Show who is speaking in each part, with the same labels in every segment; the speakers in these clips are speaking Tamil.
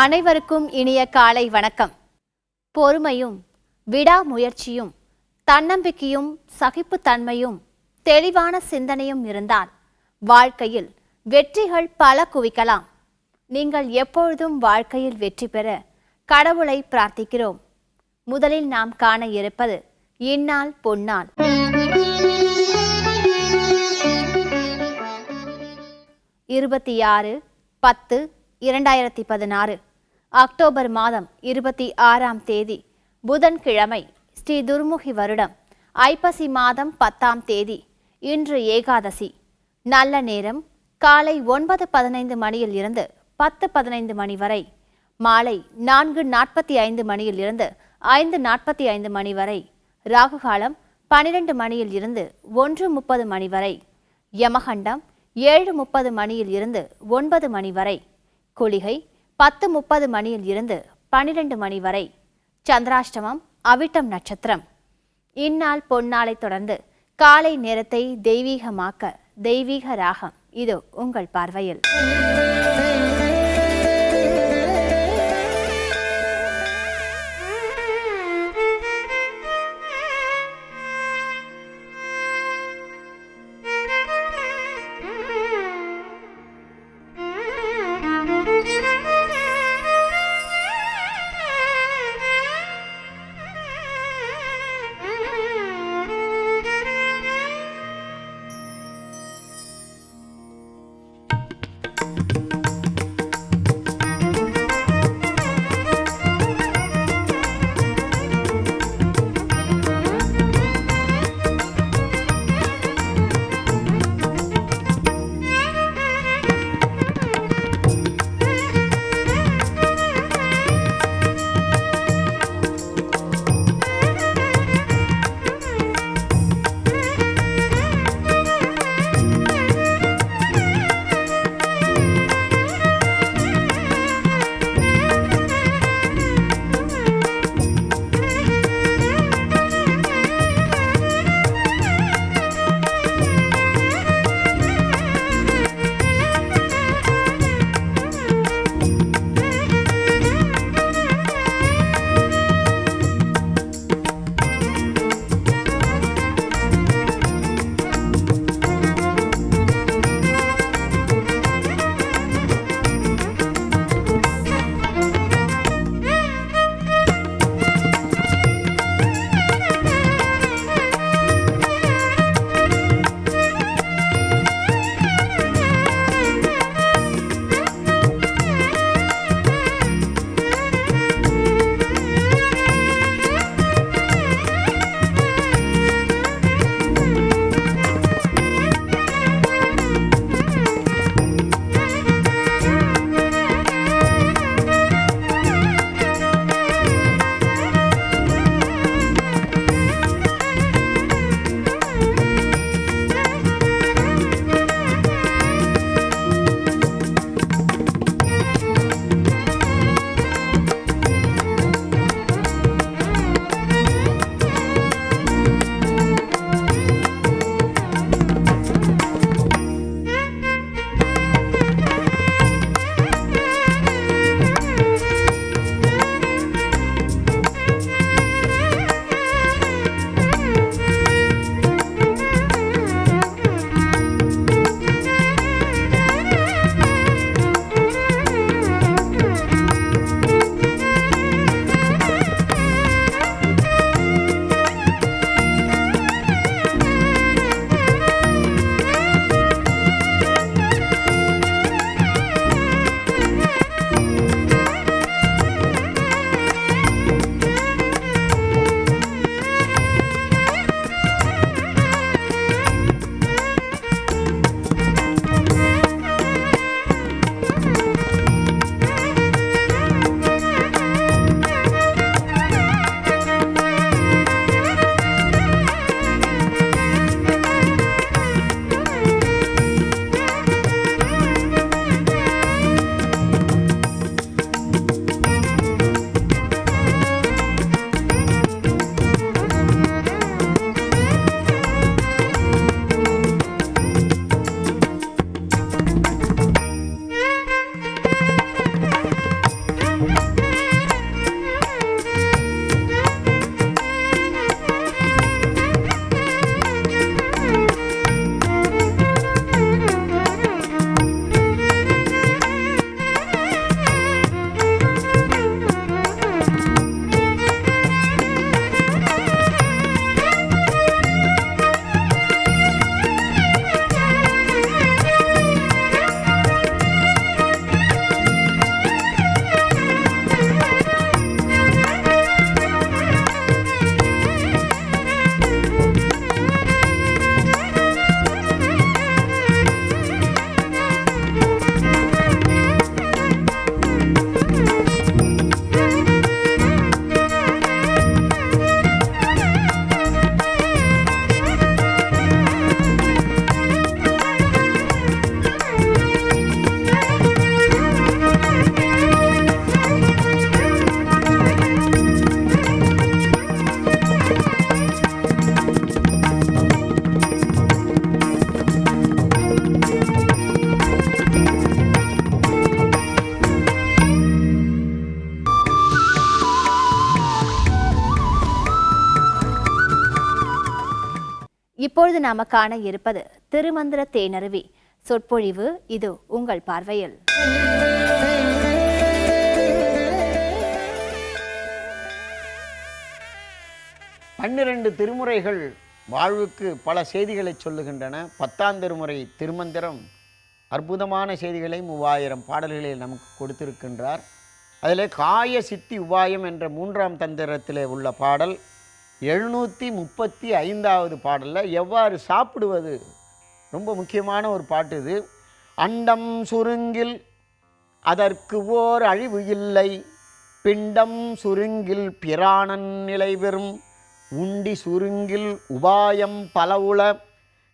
Speaker 1: அனைவருக்கும் இனிய காலை வணக்கம். பொறுமையும் விடாமுயற்சியும் தன்னம்பிக்கையும் சகிப்புத்தன்மையும் தெளிவான சிந்தனையும் இருந்தால் வாழ்க்கையில் வெற்றிகள் பல குவிக்கலாம். நீங்கள் எப்பொழுதும் வாழ்க்கையில் வெற்றி பெற கடவுளை பிரார்த்திக்கிறோம். முதலில் நாம் காண இருப்பது இந்நாள் பொன்னாள். 26/10/2016 அக்டோபர் மாதம் 26ஆம் தேதி புதன்கிழமை, ஸ்ரீ துர்முகி வருடம் ஐப்பசி மாதம் 10ஆம் தேதி. இன்று ஏகாதசி. நல்ல நேரம் காலை 9:15 மணியில் இருந்து 10:15 மணி வரை, மாலை 4:45 மணியில் இருந்து 5:45 மணி வரை, ராகுகாலம் 12 மணியில் இருந்து 1:30 மணி வரை, யமகண்டம் 7:30 மணியில் இருந்து 9 மணி வரை, குளிகை 10:30 மணியில் இருந்து 12 மணி வரை, சந்திராஷ்டமம் அவிட்டம் நட்சத்திரம். இந்நாள் பொன்னாளை தொடர்ந்து காலை நேரத்தை தெய்வீகமாக்க தெய்வீக ராகம் இது உங்கள் பார்வையில். இப்பொழுது நாம காண இருப்பது திருமந்திர தேனருவி சொற்பொழிவு. இது உங்கள் பார்வையில்.
Speaker 2: 12 திருமுறைகள் வாழ்வுக்கு பல செய்திகளை சொல்லுகின்றன. 10ஆம் திருமுறை திருமந்திரம் அற்புதமான செய்திகளை 3000 பாடல்களில் நமக்கு கொடுத்திருக்கின்றார். அதில் காய சித்தி உபாயம் என்ற 3ஆம் தந்திரத்திலே உள்ள பாடல் 735வது பாடலில் எவ்வாறு சாப்பிடுவது ரொம்ப முக்கியமான ஒரு பாட்டு இது. அண்டம் சுருங்கில் அதற்கு ஓர் அழிவு இல்லை, பிண்டம் சுருங்கில் பிராணன் நிலை பெறும், உண்டி சுருங்கில் உபாயம் பலவுள,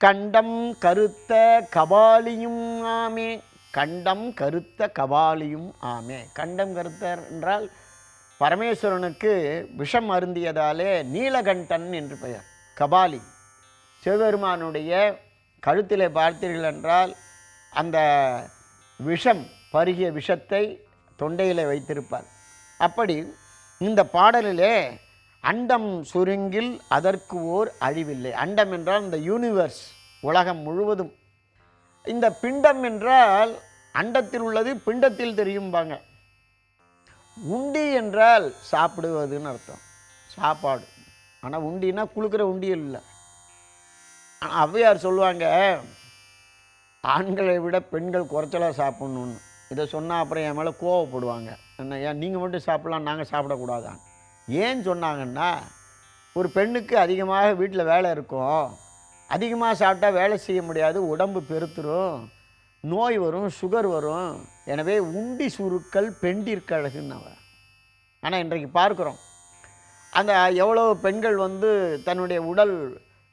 Speaker 2: கண்டம் கருத்த கபாலியும் ஆமே. கண்டம் கருத்த கபாலியும் ஆமே. கண்டம் கருத்த என்றால் பரமேஸ்வரனுக்கு விஷம் அருந்தியதாலே நீலகண்டன் என்று பெயர். கபாலி சிவபெருமானுடைய கழுத்திலே பார்த்தீர்கள் என்றால் அந்த விஷம் பருகிய விஷத்தை தொண்டையில் வைத்திருப்பார். அப்படி இந்த பாடலிலே அண்டம் சுருங்கில் அதற்கு ஓர் அழிவில்லை. அண்டம் என்றால் இந்த யூனிவர்ஸ், உலகம் முழுவதும். இந்த பிண்டம் என்றால் அண்டத்தில் உள்ளது பிண்டத்தில் தெரியும்பாங்க. உண்டி என்றால் சாப்பிடுவதுன்னு அர்த்தம், சாப்பாடு. ஆனால் உண்டின்னா குளுக்கிற உண்டியல் இல்லை. ஆனால் ஔவையார் சொல்லுவாங்க, ஆண்களை விட பெண்கள் குறைச்சலாக சாப்பிட்ணுன்னு. இதை சொன்னால் அப்புறம் என் மேலே கோவப்படுவாங்க. என்ன, ஏன் நீங்கள் மட்டும் சாப்பிட்லாம், நாங்கள் சாப்பிடக்கூடாதான்? ஏன் சொன்னாங்கன்னா, ஒரு பெண்ணுக்கு அதிகமாக வீட்டில் வேலை இருக்கும், அதிகமாக சாப்பிட்டா வேலை செய்ய முடியாது, உடம்பு பெருத்துரும், நோய் வரும், சுகர் வரும். எனவே உண்டி சுருக்கள் பெண்டிற்கழகுன்னு அவன். ஆனால் இன்றைக்கு பார்க்குறோம் அந்த எவ்வளோ பெண்கள் தன்னுடைய உடல்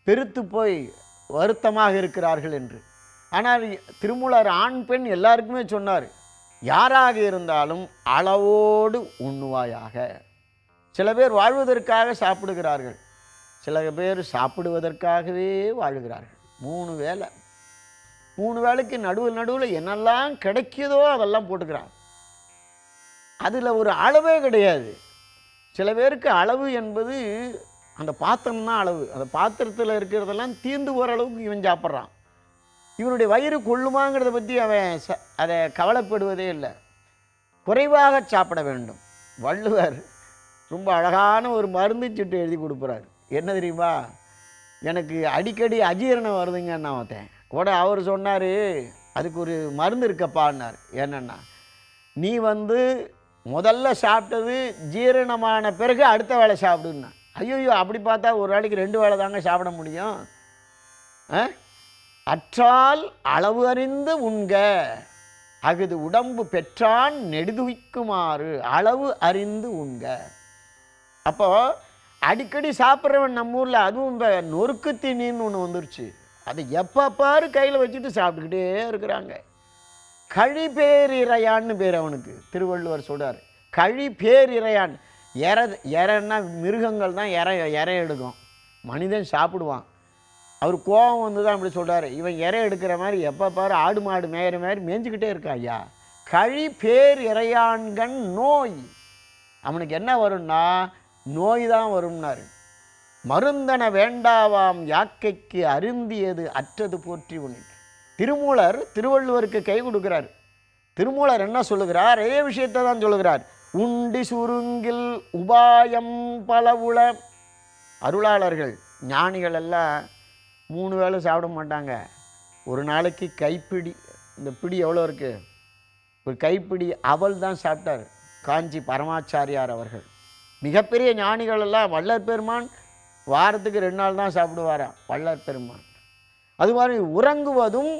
Speaker 2: பெருத்து போய் வருத்தமாக இருக்கிறார்கள் என்று. ஆனால் திருமூலர் ஆண் பெண் எல்லாருக்குமே சொன்னார், யாராக இருந்தாலும் அளவோடு உண்ணுவாயாக. சில பேர் வாழ்வதற்காக சாப்பிடுகிறார்கள், சில பேர் சாப்பிடுவதற்காகவே வாழுகிறார்கள். 3 வேளைக்கு நடுவில் என்னெல்லாம் கிடைக்கிதோ அதெல்லாம் போட்டுக்கிறாங்க. அதில் ஒரு அளவே கிடையாது. சில பேருக்கு அளவு என்பது அந்த பாத்திரம் தான் அளவு. அந்த பாத்திரத்தில் இருக்கிறதெல்லாம் தீர்ந்து போகிற அளவுக்கு இவன் சாப்பிட்றான். இவனுடைய வயிறு கொள்ளுமாங்கிறத பற்றி அவன் அதை கவலைப்படுவதே இல்லை. குறைவாக சாப்பிட வேண்டும். வள்ளுவர் ரொம்ப அழகான ஒரு மருந்து சீட்டு எழுதி கொடுக்குறாரு. என்ன தெரியுமா? எனக்கு அடிக்கடி அஜீரணம் வருதுங்கன்னு அவன் கூட அவர் சொன்னார், அதுக்கு ஒரு மருந்து இருக்கப்பான்னார். என்னென்னா, நீ முதல்ல சாப்பிட்டது ஜீரணமான பிறகு அடுத்த வேளை சாப்பிடுன்னா. ஐயோ, அப்படி பார்த்தா ஒரு நாளைக்கு 2 வேளை தாங்க சாப்பிட முடியும். அற்றால் அளவு அறிந்து உண்க, அகுது உடம்பு பெற்றான் நெடுதுய்க்குமாறு. அளவு அறிந்து உண்க. அப்போ அடிக்கடி சாப்பிட்றவன் நம்ம ஊரில், அதுவும் இந்த நொறுக்கு தீனின்னு ஒன்று வந்துருச்சு, அதை எப்போ பாரு கையில் வச்சுட்டு சாப்பிட்டுக்கிட்டே இருக்கிறாங்க. கழிபேரிரையான்னு பேர் அவனுக்கு. திருவள்ளுவர் சொல்கிறார், கழிபேரிரையான். எறன்னா மிருகங்கள் தான் இறை எடுக்கும், மனிதன் சாப்பிடுவான். அவர் கோபம் தான் அப்படி சொல்கிறார். இவன் இறை எடுக்கிற மாதிரி எப்போ பாரு ஆடு மாடு மேயிற மாதிரி மேய்ஞ்சிக்கிட்டே இருக்கா ஐயா. கழிபேர் இறையான்கண் நோய். அவனுக்கு என்ன வரும்னா நோய் தான் வரும்னாரு. மருந்தன வேண்டாவாம் யாக்கைக்கு அருந்தியது அற்றது போற்றி உனி. திருமூலர் திருவள்ளுவருக்கு கை கொடுக்கிறார். திருமூலர் என்ன சொல்லுகிறார்? அதே விஷயத்தை தான் சொல்லுகிறார். உண்டி சுருங்கில் உபாயம் பலவுள. அருளாளர்கள் ஞானிகள் எல்லாம் 3 வேளை சாப்பிட மாட்டாங்க. ஒரு நாளைக்கு கைப்பிடி, இந்த பிடி எவ்வளோ இருக்குது, ஒரு கைப்பிடி அவல் தான் சாப்பிட்டார் காஞ்சி பரமாச்சாரியார் அவர்கள். மிகப்பெரிய ஞானிகள் எல்லாம், வள்ளற் பெருமான் வாரத்துக்கு 2 நாள் தான் சாப்பிடுவாராம் வள்ளற் பெருமான். அது மாதிரி உறங்குவதும்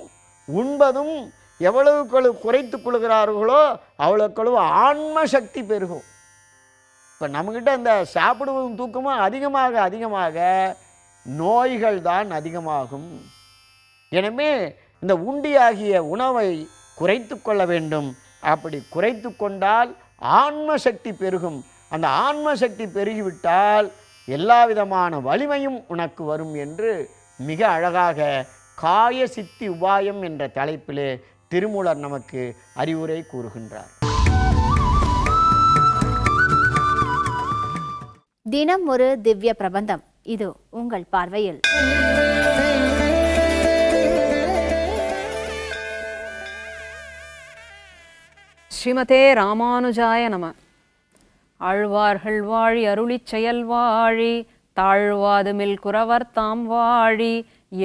Speaker 2: உண்பதும் எவ்வளவுக்களவு குறைத்து கொள்கிறார்களோ அவ்வளோக்களவு ஆன்ம சக்தி பெருகும். இப்போ நம்மக்கிட்ட இந்த சாப்பிடுவதும் தூக்கமும் அதிகமாக நோய்கள் தான் அதிகமாகும். எனவே இந்த உண்டியாகிய உணவை குறைத்து கொள்ள வேண்டும். அப்படி குறைத்து கொண்டால் ஆன்ம சக்தி பெருகும். அந்த ஆன்ம சக்தி பெருகிவிட்டால் எல்லா விதமான வலிமையும் உனக்கு வரும் என்று மிக அழகாக காய சித்தி உபாயம் என்ற தலைப்பிலே திருமூலர் நமக்கு அறிவுரை கூறுகின்றார்.
Speaker 1: தினம் ஒரு திவ்ய பிரபந்தம். இது உங்கள் பார்வையில்.
Speaker 3: ஸ்ரீமதே ராமானுஜாய நம. ஆழ்வார்கள் வாழி அருளிச் செயல் வாழி தாழ்வாதுமில் குறவர் தாம் வாழி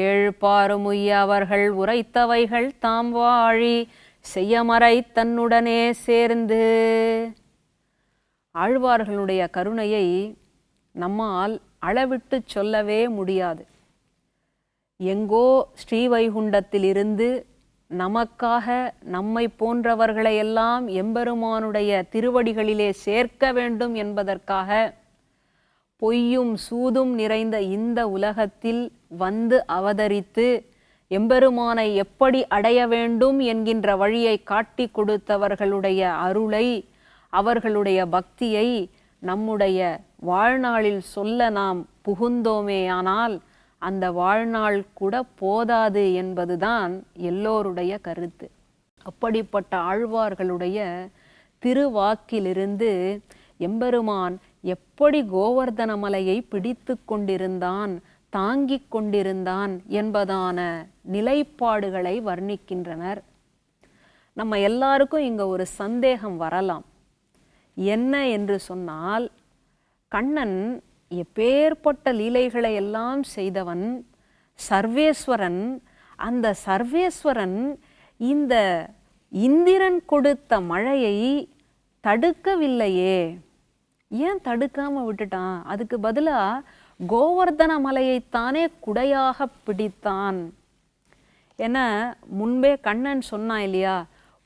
Speaker 3: ஏழ்பாறுமுய்ய அவர்கள் உரைத்தவைகள் தாம் வாழி செய்யமறை தன்னுடனே சேர்ந்து. ஆழ்வார்களுடைய கருணையை நம்மால் அளவிட்டு சொல்லவே முடியாது. எங்கோ ஸ்ரீவைகுண்டத்திலிருந்து நமக்காக நம்மை போன்றவர்களையெல்லாம் எம்பெருமானுடைய திருவடிகளிலே சேர்க்க வேண்டும் என்பதற்காக பொய்யும் சூதும் நிறைந்த இந்த உலகத்தில் வந்து அவதரித்து எம்பெருமானை எப்படி அடைய வேண்டும் என்கின்ற வழியை காட்டி கொடுத்தவர்களுடைய அருளை, அவர்களுடைய பக்தியை நம்முடைய வாழ்நாளில் சொல்ல நாம் புகுந்தோமேயானால் அந்த வாழ்நாள் கூட போதாது என்பதுதான் எல்லோருடைய கருத்து. அப்படிப்பட்ட ஆழ்வார்களுடைய திருவாக்கிலிருந்து எம்பெருமான் எப்படி கோவர்தன மலையை பிடித்து கொண்டிருந்தான், தாங்கிக் கொண்டிருந்தான் என்பதான நிலைப்பாடுகளை வர்ணிக்கின்றனர். நம்ம எல்லாருக்கும் இங்கே ஒரு சந்தேகம் வரலாம். என்ன என்று சொன்னால், கண்ணன் எப்பேற்பட்ட லீலைகளை எல்லாம் செய்தவன், சர்வேஸ்வரன். அந்த சர்வேஸ்வரன் இந்த இந்திரன் கொடுத்த மழையை தடுக்கவில்லையே, ஏன் தடுக்காம விட்டுட்டான்? அதுக்கு பதிலாக கோவர்தன மலையைத்தானே குடையாக பிடித்தான். என முன்பே கண்ணன் சொன்னான் இல்லையா,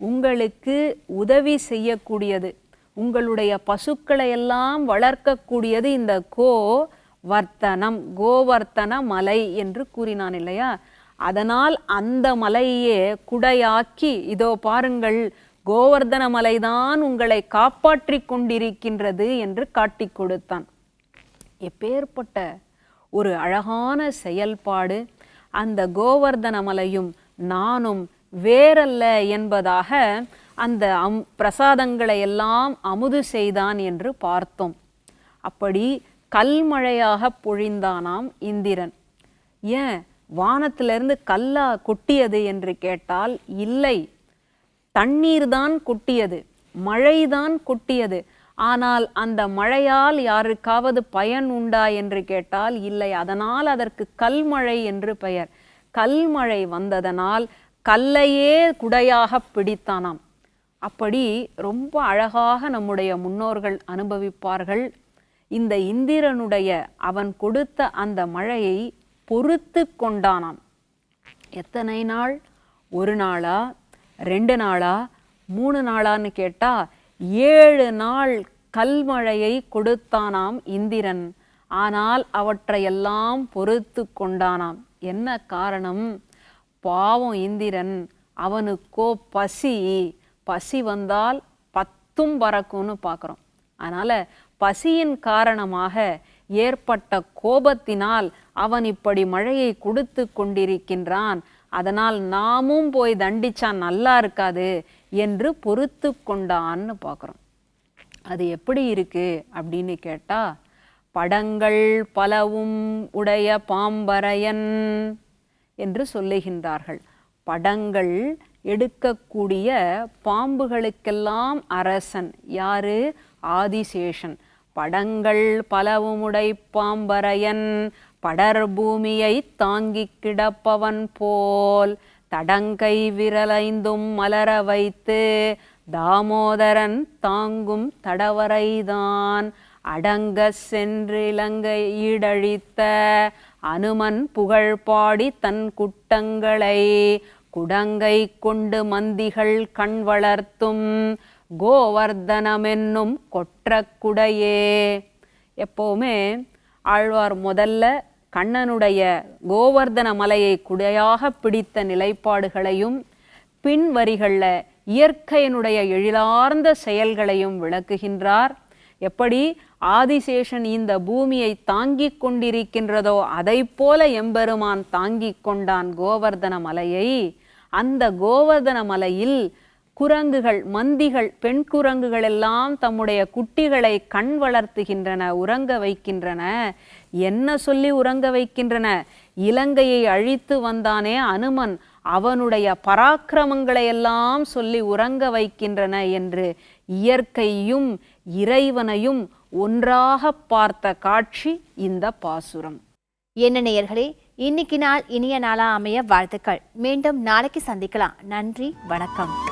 Speaker 3: உங்களுக்கு உதவி செய்யக்கூடியது, உங்களுடைய பசுக்களை எல்லாம் வளர்க்கக்கூடியது இந்த கோவர்த்தனம், கோவர்த்தன மலை என்று கூறினான் இல்லையா. அதனால் அந்த மலையே குடையாக்கி, இதோ பாருங்கள் கோவர்தன மலைதான் உங்களை காப்பாற்றி கொண்டிருக்கின்றது என்று காட்டி கொடுத்தான். எப்பேற்பட்ட ஒரு அழகான செயல்பாடு! அந்த கோவர்தன மலையும் நானும் வேறல்ல என்பதாக அந்த பிரசாதங்களை எல்லாம் அமுது செய்தான் என்று பார்த்தோம். அப்படி கல்மழையாக பொழிந்தானாம் இந்திரன். ஏன் வானத்திலிருந்து கல்லா கொட்டியது என்று கேட்டால் இல்லை, தண்ணீர் தான் கொட்டியது, மழைதான் கொட்டியது. ஆனால் அந்த மழையால் யாருக்காவது பயன் உண்டா என்று கேட்டால் இல்லை. அதனால் அதற்கு கல்மழை என்று பெயர். கல்மழை வந்ததனால் கல்லையே குடையாக பிடித்தானாம். அப்படி ரொம்ப அழகாக நம்முடைய முன்னோர்கள் அனுபவிப்பார்கள். இந்த இந்திரனுடைய அவன் கொடுத்த அந்த மழையை பொறுத்து கொண்டானாம். எத்தனை நாள்? ஒரு நாளா, 2 நாளா, 3 நாளான்னு கேட்டால் 7 நாள் கல்மழையை கொடுத்தானாம் இந்திரன். ஆனால் அவற்றையெல்லாம் பொறுத்து கொண்டானாம். என்ன காரணம்? பாவம் இந்திரன், அவனுக்கோ பசி. பசி வந்தால் 10ம் பறக்கும்னு பார்க்குறோம். அதனால் பசியின் காரணமாக ஏற்பட்ட கோபத்தினால் அவன் இப்படி மழையை கொடுத்து கொண்டிருக்கின்றான். அதனால் நாமும் போய் தண்டிச்சா நல்லா இருக்காது என்று பொறுத்து கொண்டான்னு பார்க்குறோம். அது எப்படி இருக்கு அப்படின்னு கேட்டால், படங்கள் பலவும் உடைய பாம்பரையன் என்று சொல்லுகின்றார்கள். படங்கள் எடுக்கக்கூடிய பாம்புகளுக்கெல்லாம் அரசன் யாரு? ஆதிசேஷன். படங்கள் பலவுமுடை பாம்பரையன் படர் பூமியை தாங்கி கிடப்பவன் போல் தடங்கை விரலைந்தும் மலர வைத்து தாமோதரன் தாங்கும் தடவரைதான் அடங்க சென்று இலங்கை ஈடழித்த அனுமன் புகழ் பாடி தன் குட்டங்களை குடங்கை கொண்டு மந்திகள் கண் வளர்த்தும் கோவர்தனமென்னும் கொற்றக்குடையே. எப்போவுமே ஆழ்வார் முதல்ல கண்ணனுடைய கோவர்தன மலையை குடையாக பிடித்த நிலைப்பாடுகளையும் பின் வரிகளில் இயற்கையினுடைய எழிலார்ந்த செயல்களையும் விளக்குகின்றார். எப்படி ஆதிசேஷன் இந்த பூமியை தாங்கிக் கொண்டிருக்கின்றதோ அதை போல எம்பெருமான் தாங்கிக் கொண்டான் கோவர்தன மலையை. அந்த கோவர்தன மலையில் குரங்குகள், மந்திகள், பெண் குரங்குகள் எல்லாம் தம்முடைய குட்டிகளை கண் வளர்த்துகின்றன, உறங்க வைக்கின்றன. என்ன சொல்லி உறங்க வைக்கின்றன? இலங்கையை அழித்து வந்தானே அனுமன், அவனுடைய பராக்கிரமங்களை எல்லாம் சொல்லி உறங்க வைக்கின்றன என்று இயற்கையும் இறைவனையும் ஒன்றாக பார்த்த காட்சி இந்த பாசுரம்.
Speaker 1: என்ன நேயர்களே, இன்னைக்கு நாள் இனிய நாளா அமைய வாழ்த்துக்கள். மீண்டும் நாளைக்கு சந்திக்கலாம். நன்றி, வணக்கம்.